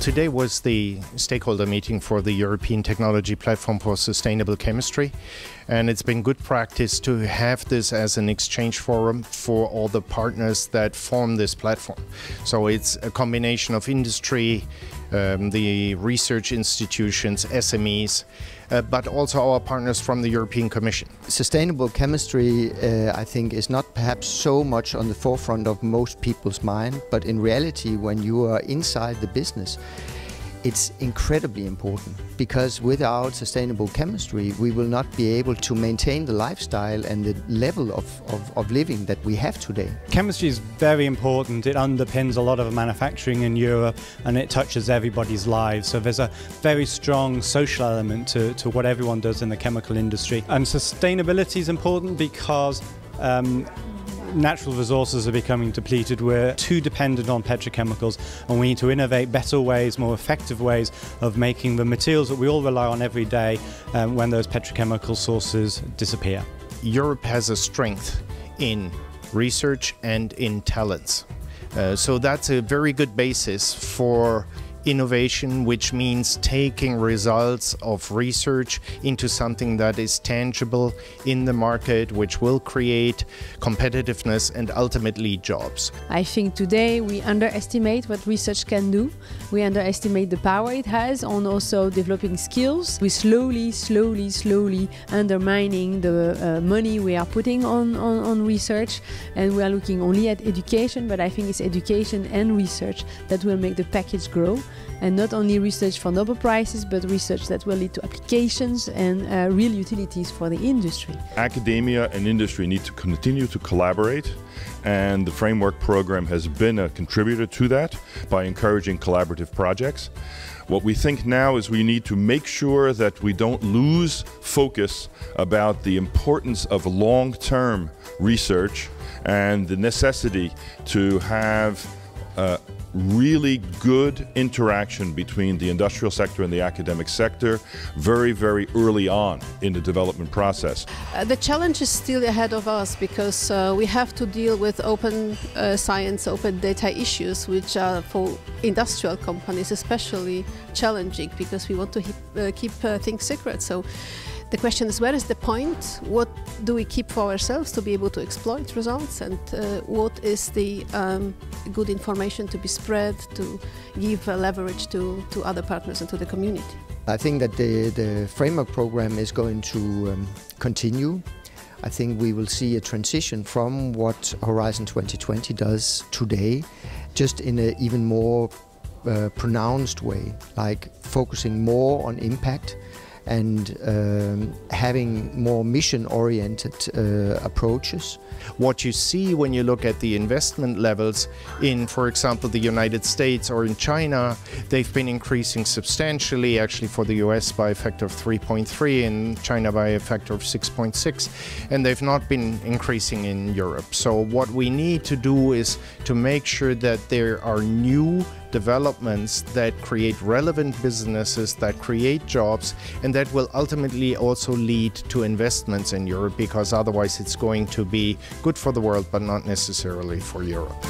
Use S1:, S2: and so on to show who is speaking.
S1: Today was the stakeholder meeting for the European Technology Platform for Sustainable Chemistry, and it's been good practice to have this as an exchange forum for all the partners that form this platform. So it's a combination of industry, the research institutions, SMEs, but also our partners from the European Commission.
S2: Sustainable chemistry, I think, is not perhaps so much on the forefront of most people's mind, but in reality, when you are inside the business, it's incredibly important, because without sustainable chemistry, we will not be able to maintain the lifestyle and the level of living that we have today.
S3: Chemistry is very important. It underpins a lot of manufacturing in Europe, and it touches everybody's lives. So there's a very strong social element to what everyone does in the chemical industry. And sustainability is important because natural resources are becoming depleted. We're too dependent on petrochemicals, and we need to innovate better ways, more effective ways of making the materials that we all rely on every day when those petrochemical sources disappear.
S1: Europe has a strength in research and in talents. So that's a very good basis for innovation, which means taking results of research into something that is tangible in the market, which will create competitiveness and ultimately jobs.
S4: I think today we underestimate what research can do. We underestimate the power it has on also developing skills. We slowly undermining the money we are putting on research, and we are looking only at education, but I think it's education and research that will make the package grow. And not only research for Nobel Prizes, but research that will lead to applications and real utilities for the industry.
S5: Academia and industry need to continue to collaborate, and the framework program has been a contributor to that by encouraging collaborative projects. What we think now is we need to make sure that we don't lose focus about the importance of long-term research and the necessity to have really good interaction between the industrial sector and the academic sector very early on in the development process.
S6: The challenge is still ahead of us, because we have to deal with open science, open data issues, which are for industrial companies especially challenging, because we want to keep things secret. So the question is, where is the point? What do we keep for ourselves to be able to exploit results, and what is the good information to be spread, to give leverage to other partners and to the community?
S2: I think that the framework program is going to continue. I think we will see a transition from what Horizon 2020 does today, just in an even more pronounced way, like focusing more on impact and having more mission-oriented approaches.
S1: What you see when you look at the investment levels in, for example, the United States or in China, they've been increasing substantially, actually for the US by a factor of 3.3, in China by a factor of 6.6, and they've not been increasing in Europe. So what we need to do is to make sure that there are new developments that create relevant businesses, that create jobs, and that will ultimately also lead to investments in Europe, because otherwise it's going to be good for the world but not necessarily for Europe.